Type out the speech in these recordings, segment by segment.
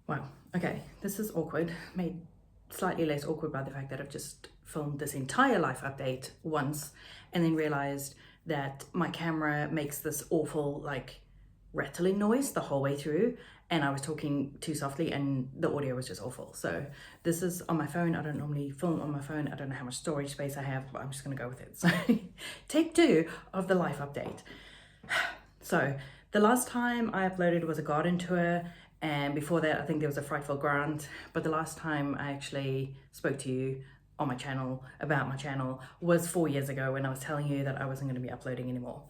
Wow, okay, this is awkward, made slightly less awkward by the fact that I've just filmed this entire life update once and then realized that my camera makes this awful like rattling noise the whole way through, and I was talking too softly and the audio was just awful. So this is on my phone. I don't normally film on my phone. I don't know how much storage space I have, but I'm just gonna go with it. So take 2 of the life update. So the last time I uploaded was a garden tour, and before that I think there was a frightful grant. But the last time I actually spoke to you on my channel about my channel was 4 years ago, when I was telling you that I wasn't going to be uploading anymore.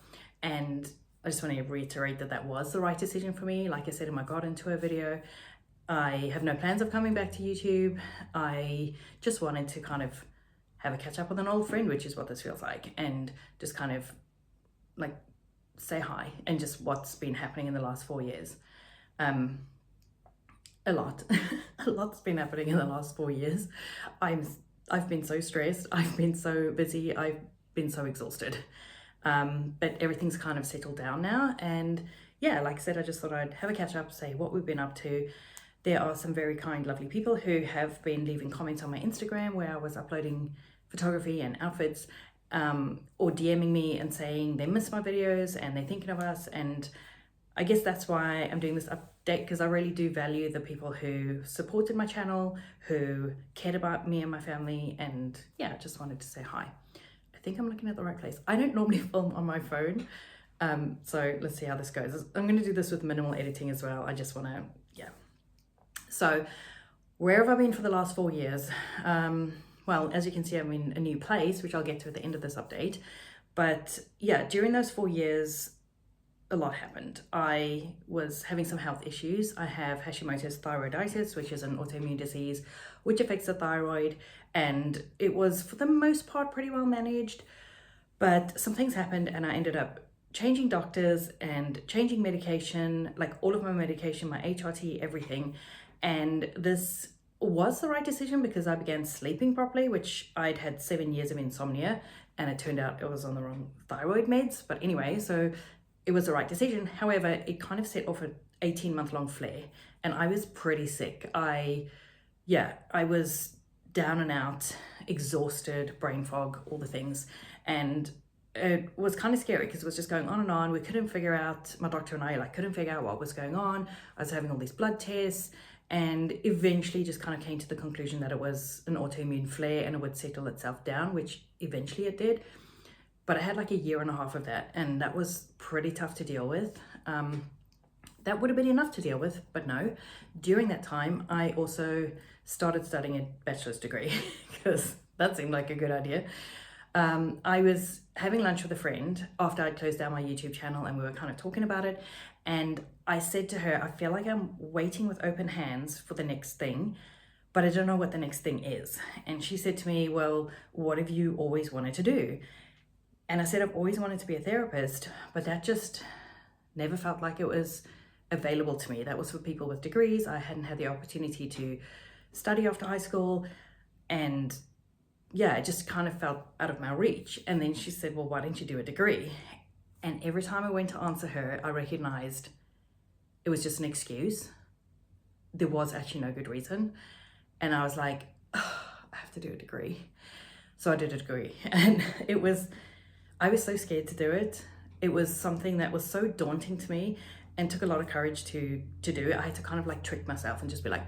And I just want to reiterate that that was the right decision for me. Like I said in my garden tour video, I have no plans of coming back to YouTube. I just wanted to kind of have a catch up with an old friend, which is what this feels like, and just kind of like say hi and just what's been happening in the last 4 years. A lot a lot's been happening in the last 4 years. I've been so stressed, I've been so busy, I've been so exhausted, but everything's kind of settled down now. And yeah, like I said, I just thought I'd have a catch up, say what we've been up to. There are some very kind, lovely people who have been leaving comments on my Instagram where I was uploading photography and outfits, or DMing me and saying they miss my videos and they're thinking of us. And I guess that's why I'm doing this update, because I really do value the people who supported my channel, who cared about me and my family. And yeah, I just wanted to say hi. I think I'm looking at the right place. I don't normally film on my phone, so let's see how this goes. I'm going to do this with minimal editing as well. I just want to, yeah. So where have I been for the last 4 years? Well, as you can see, I'm in a new place, which I'll get to at the end of this update. But yeah, during those 4 years, a lot happened. I was having some health issues. I have Hashimoto's thyroiditis, which is an autoimmune disease which affects the thyroid, and it was for the most part pretty well managed. But some things happened and I ended up changing doctors and changing medication, like all of my medication, my HRT, everything. And this was the right decision because I began sleeping properly, which I'd had 7 years of insomnia, and it turned out it was on the wrong thyroid meds. But anyway, so it was the right decision. However, it kind of set off an 18-month-long flare, and I was pretty sick. I was down and out, exhausted, brain fog, all the things. And it was kind of scary because it was just going on and on. We couldn't figure out, my doctor and I couldn't figure out what was going on. I was having all these blood tests, and eventually just kind of came to the conclusion that it was an autoimmune flare and it would settle itself down, which eventually it did. But I had like 1.5 years of that, and that was pretty tough to deal with. That would have been enough to deal with, but no. During that time, I also started studying a bachelor's degree because that seemed like a good idea. I was having lunch with a friend after I'd closed down my YouTube channel, and we were kind of talking about it. And I said to her, I feel like I'm waiting with open hands for the next thing, but I don't know what the next thing is. And she said to me, well, what have you always wanted to do? And I said, I've always wanted to be a therapist, but that just never felt like it was available to me. That was for people with degrees. I hadn't had the opportunity to study after high school. And yeah, it just kind of felt out of my reach. And then she said, well, why don't you do a degree? And every time I went to answer her, I recognized it was just an excuse. There was actually no good reason. And I was like, oh, I have to do a degree. So I did a degree, and I was so scared to do it. It was something that was so daunting to me and took a lot of courage to do it. I had to kind of like trick myself and just be like,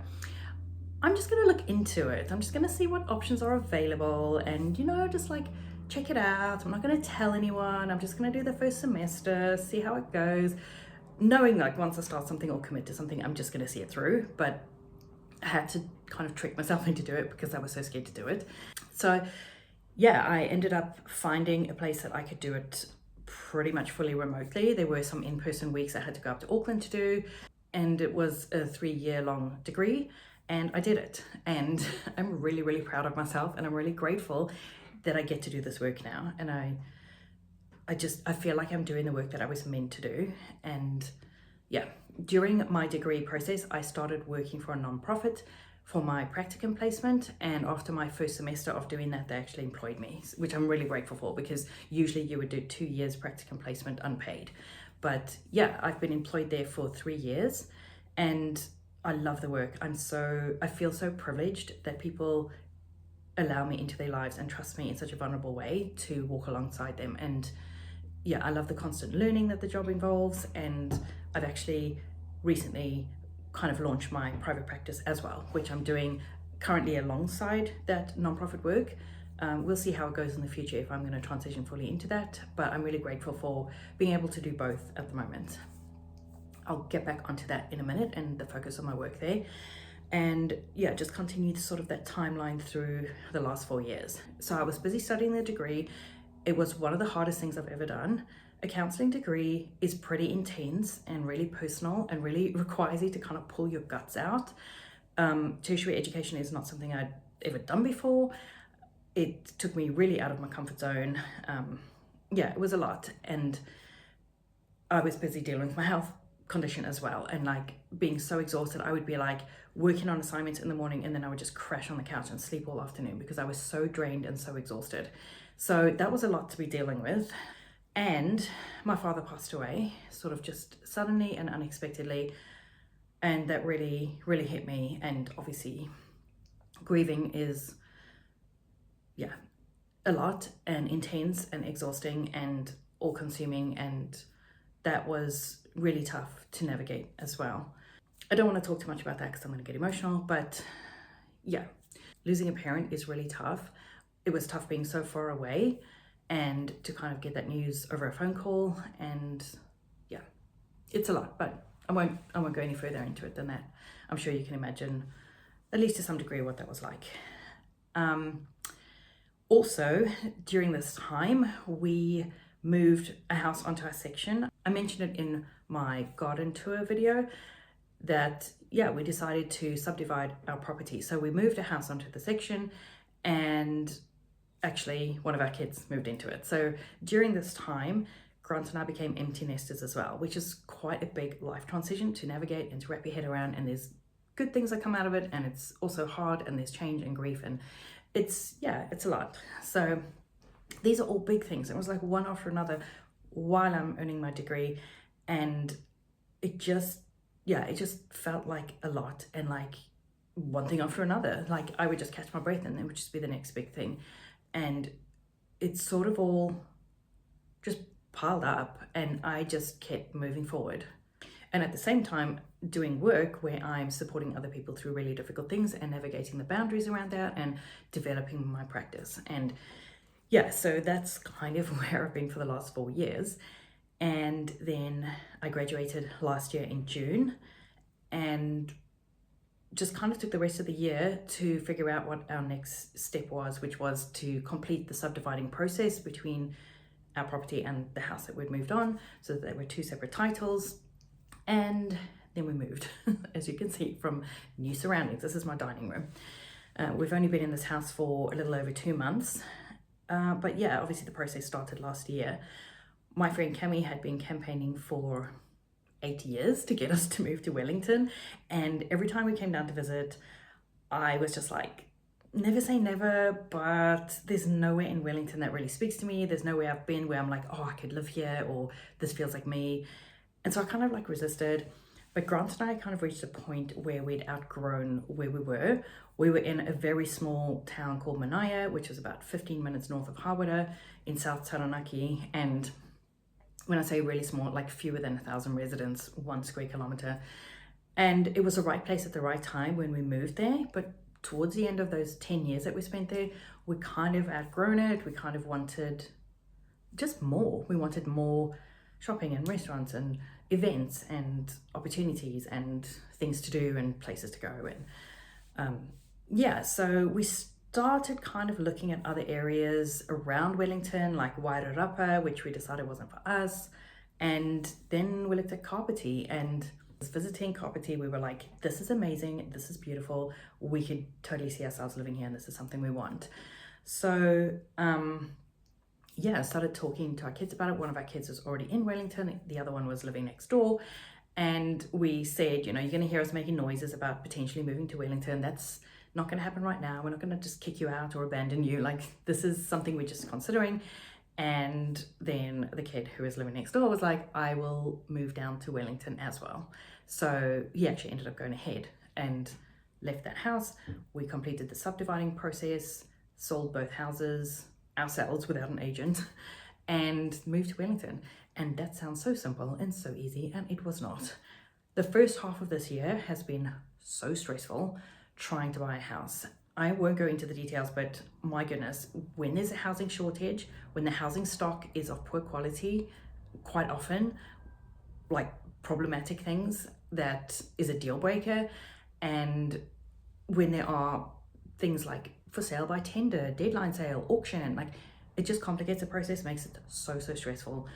I'm just gonna look into it. I'm just gonna see what options are available and, just like check it out. I'm not gonna tell anyone. I'm just gonna do the first semester, see how it goes. Knowing like once I start something or commit to something, I'm just gonna see it through. But I had to kind of trick myself into do it because I was so scared to do it. So yeah, I ended up finding a place that I could do it pretty much fully remotely. There were some in-person weeks I had to go up to Auckland to do, and it was a 3-year-long degree, and I did it. And I'm really, really proud of myself, and I'm really grateful that I get to do this work now. And I feel like I'm doing the work that I was meant to do. And yeah, during my degree process, I started working for a nonprofit for my practicum placement, and after my first semester of doing that, they actually employed me, which I'm really grateful for, because usually you would do 2 years practicum placement unpaid. But yeah, I've been employed there for 3 years, and I love the work. I feel so privileged that people allow me into their lives and trust me in such a vulnerable way to walk alongside them. And yeah, I love the constant learning that the job involves. And I've actually recently kind of launched my private practice as well, which I'm doing currently alongside that nonprofit work. We'll see how it goes in the future if I'm going to transition fully into that, but I'm really grateful for being able to do both at the moment. I'll get back onto that in a minute and the focus on my work there. And yeah, just continue sort of that timeline through the last 4 years. So I was busy studying the degree. It was one of the hardest things I've ever done. A counseling degree is pretty intense and really personal and really requires you to kind of pull your guts out. Tertiary education is not something I'd ever done before. It took me really out of my comfort zone. Yeah, it was a lot. And I was busy dealing with my health condition as well, and like being so exhausted. I would be like working on assignments in the morning and then I would just crash on the couch and sleep all afternoon because I was so drained and so exhausted. So that was a lot to be dealing with. And my father passed away sort of just suddenly and unexpectedly, and that really hit me. And obviously grieving is a lot and intense and exhausting and all consuming, and that was really tough to navigate as well. I don't want to talk too much about that because I'm going to get emotional, but yeah, losing a parent is really tough. It was tough being so far away and to kind of get that news over a phone call, and yeah, it's a lot, but I won't go any further into it than that. I'm sure you can imagine, at least to some degree, what that was like. Also, during this time, we moved a house onto our section. I mentioned it in my garden tour video that, yeah, we decided to subdivide our property. So we moved a house onto the section, and actually one of our kids moved into it. So during this time, Grant and I became empty nesters as well, which is quite a big life transition to navigate and to wrap your head around. And there's good things that come out of it, and it's also hard, and there's change and grief, and it's a lot. So these are all big things. It was like one after another while I'm earning my degree, and it just felt like a lot, and like one thing after another. Like I would just catch my breath and it would just be the next big thing, and it's sort of all just piled up, and I just kept moving forward. And at the same time doing work where I'm supporting other people through really difficult things and navigating the boundaries around that and developing my practice. And yeah, so that's kind of where I've been for the last 4 years. And then I graduated last year in June, and just kind of took the rest of the year to figure out what our next step was, which was to complete the subdividing process between our property and the house that we'd moved on, so that there were 2 separate titles. And then we moved, as you can see, from new surroundings. This is my dining room. We've only been in this house for a little over 2 months. But yeah, obviously the process started last year. My friend Cami had been campaigning for 8 years to get us to move to Wellington. And every time we came down to visit, I was just like, never say never, but there's nowhere in Wellington that really speaks to me. There's nowhere I've been where I'm like, oh, I could live here, or this feels like me. And so I kind of like resisted. But Grant and I kind of reached a point where we'd outgrown where we were. We were in a very small town called Manaya, which is about 15 minutes north of Hawera in South Taranaki. And when I say really small, like fewer than 1,000 residents, 1 square kilometer. And it was the right place at the right time when we moved there. But towards the end of those 10 years that we spent there, we kind of outgrown it. We kind of wanted just more. We wanted more shopping and restaurants and events and opportunities and things to do and places to go. And yeah, so we started kind of looking at other areas around Wellington, like Wairarapa, which we decided wasn't for us. And then we looked at Kapiti, and visiting Kapiti, we were like, this is amazing, this is beautiful, we could totally see ourselves living here, and this is something we want. So yeah, I started talking to our kids about it. One of our kids was already in Wellington, the other one was living next door. And we said, you know, you're going to hear us making noises about potentially moving to Wellington. That's not going to happen right now. We're not going to just kick you out or abandon you. Like, this is something we're just considering. And then the kid who was living next door was like, I will move down to Wellington as well. So he actually ended up going ahead and left that house. We completed the subdividing process, sold both houses ourselves without an agent, and moved to Wellington. And that sounds so simple and so easy, and it was not. The first half of this year has been so stressful trying to buy a house. I won't go into the details, but my goodness, when there's a housing shortage, when the housing stock is of poor quality, quite often, like problematic things, that is a deal breaker. And when there are things like for sale by tender, deadline sale, auction, like it just complicates the process, makes it so stressful.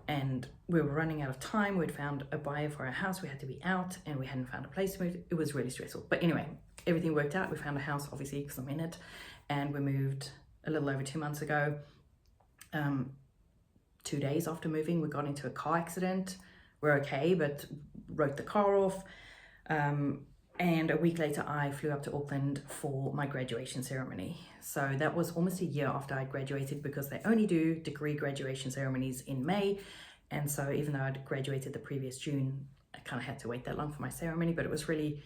And we were running out of time. We'd found a buyer for our house. We had to be out and we hadn't found a place to move. It was really stressful. But anyway, everything worked out. We found a house, obviously, because I'm in it. And we moved a little over 2 months ago. 2 days after moving, we got into a car accident. We're okay, but wrote the car off. And a week later, I flew up to Auckland for my graduation ceremony. So that was almost a year after I'd graduated, because they only do degree graduation ceremonies in May. And so even though I'd graduated the previous June, I kind of had to wait that long for my ceremony, but it was really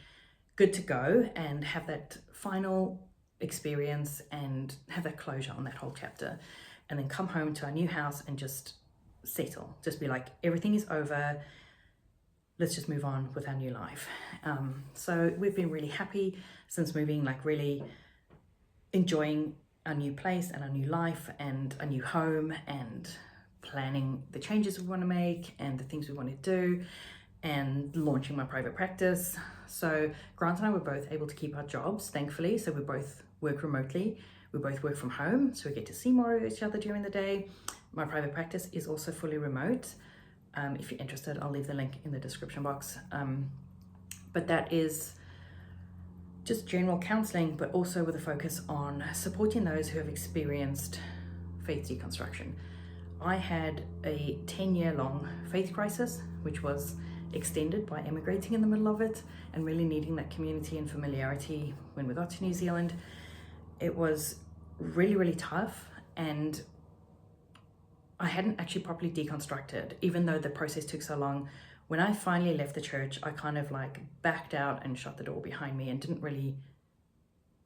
good to go and have that final experience and have that closure on that whole chapter, and then come home to our new house and just settle, just be like, everything is over. Let's just move on with our new life. So we've been really happy since moving, like really enjoying our new place and our new life and a new home, and planning the changes we want to make and the things we want to do, and launching my private practice. So Grant and I were both able to keep our jobs, thankfully. So we both work remotely. We both work from home, so we get to see more of each other during the day. My private practice is also fully remote. If you're interested, I'll leave the link in the description box. But that is just general counseling, but also with a focus on supporting those who have experienced faith deconstruction. I had a 10-year-long faith crisis, which was extended by emigrating in the middle of it and really needing that community and familiarity when we got to New Zealand. It was really tough, and I hadn't actually properly deconstructed, even though the process took so long. When I finally left the church, I kind of like backed out and shut the door behind me and didn't really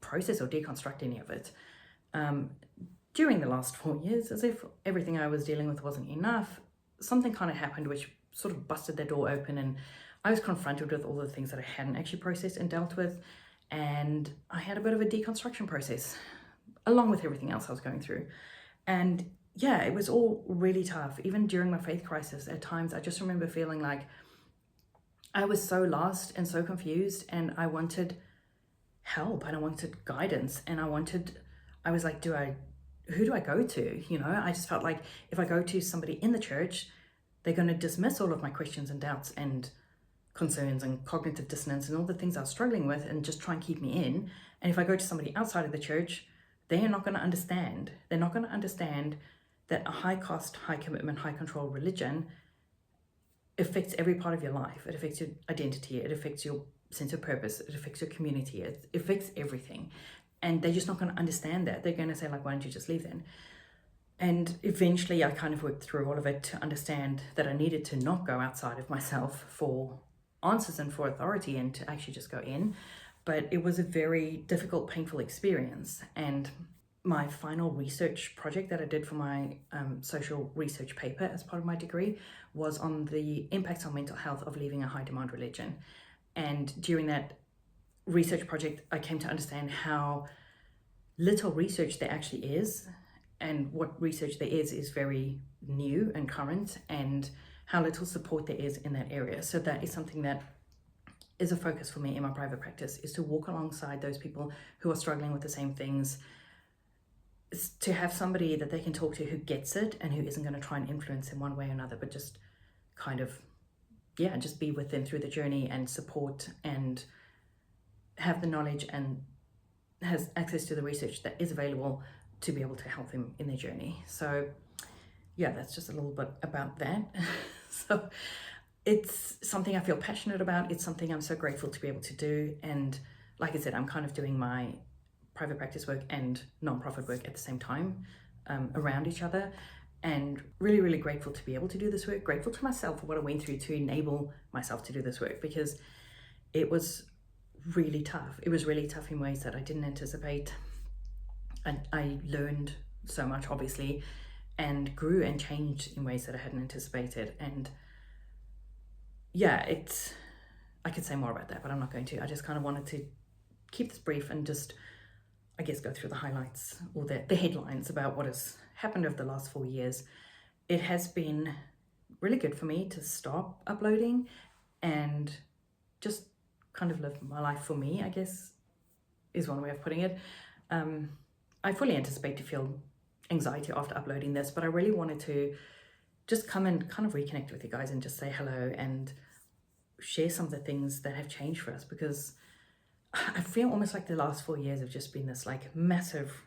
process or deconstruct any of it. During the last 4 years, as if everything I was dealing with wasn't enough, something kind of happened which sort of busted the door open, and I was confronted with all the things that I hadn't actually processed and dealt with, and I had a bit of a deconstruction process along with everything else I was going through. And yeah, it was all really tough. Even during my faith crisis, at times I just remember feeling like I was so lost and so confused, and I wanted help and I wanted guidance, and I was like, who do I go to? You know, I just felt like if I go to somebody in the church, they're going to dismiss all of my questions and doubts and concerns and cognitive dissonance and all the things I was struggling with, and just try and keep me in. And if I go to somebody outside of the church, they are not going to understand. They're not going to understand that a high cost, high commitment, high control religion affects every part of your life. It affects your identity. It affects your sense of purpose. It affects your community. It affects everything. And they're just not going to understand that. They're going to say, like, why don't you just leave then? And eventually I kind of worked through all of it to understand that I needed to not go outside of myself for answers and for authority, and to actually just go in. But it was a very difficult, painful experience. And my final research project that I did for my social research paper as part of my degree was on the impacts on mental health of leaving a high demand religion. And during that research project, I came to understand how little research there actually is, and what research there is very new and current, and how little support there is in that area. So that is something that is a focus for me in my private practice, is to walk alongside those people who are struggling with the same things, to have somebody that they can talk to who gets it and who isn't going to try and influence them one way or another, but just kind of, just be with them through the journey and support, and have the knowledge and has access to the research that is available to be able to help them in their journey. So that's just a little bit about that. So it's something I feel passionate about. It's something I'm so grateful to be able to do. And like I said, I'm kind of doing my private practice work and non-profit work at the same time, around each other. and really, really grateful to be able to do this work, grateful to myself for what I went through to enable myself to do this work, because it was really tough. It was really tough in ways that I didn't anticipate. And I learned so much, obviously, and grew and changed in ways that I hadn't anticipated. And yeah, I could say more about that, but I'm not going to. I just kind of wanted to keep this brief and just, I guess, go through the highlights or the headlines about what has happened over the last 4 years. It has been really good for me to stop uploading and just kind of live my life for me, I guess, is one way of putting it. I fully anticipate to feel anxiety after uploading this, but I really wanted to just come and kind of reconnect with you guys and just say hello and share some of the things that have changed for us, because I feel almost like the last 4 years have just been this like massive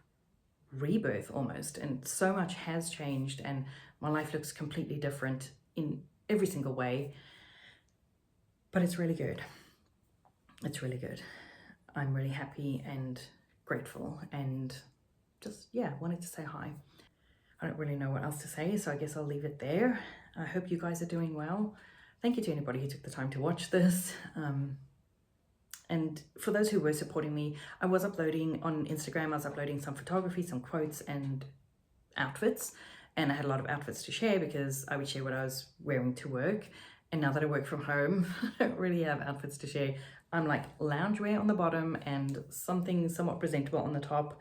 rebirth almost, and so much has changed and my life looks completely different in every single way, but it's really good. It's really good. I'm really happy and grateful, and just, yeah, wanted to say hi. I don't really know what else to say, so I guess I'll leave it there. I hope you guys are doing well. Thank you to anybody who took the time to watch this. And for those who were supporting me, I was uploading on Instagram, I was uploading some photography, some quotes and outfits. And I had a lot of outfits to share because I would share what I was wearing to work. And now that I work from home, I don't really have outfits to share. I'm like loungewear on the bottom and something somewhat presentable on the top.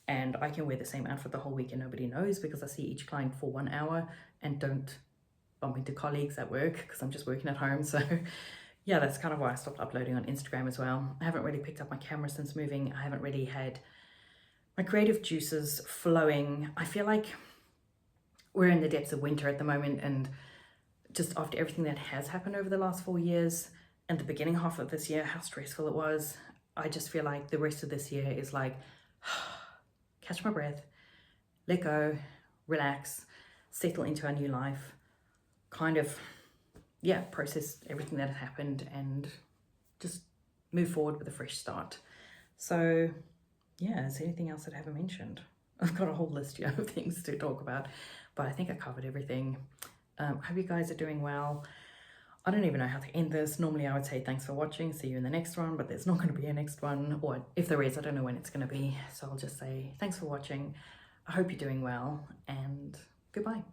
And I can wear the same outfit the whole week and nobody knows, because I see each client for 1 hour and don't bump into colleagues at work because I'm just working at home. So yeah, that's kind of why I stopped uploading on Instagram as well. I haven't really picked up my camera since moving. I haven't really had my creative juices flowing. I feel like we're in the depths of winter at the moment, and just after everything that has happened over the last 4 years and the beginning half of this year, how stressful it was, I just feel like the rest of this year is like, catch my breath, let go, relax, settle into our new life, kind of, yeah, process everything that has happened and just move forward with a fresh start. So yeah, is there anything else that I haven't mentioned? I've got a whole list here of things to talk about, but I think I covered everything. Hope you guys are doing well. I don't even know how to end this. Normally I would say thanks for watching, see you in the next one, but there's not going to be a next one, or if there is, I don't know when it's going to be. So I'll just say thanks for watching. I hope you're doing well, and goodbye.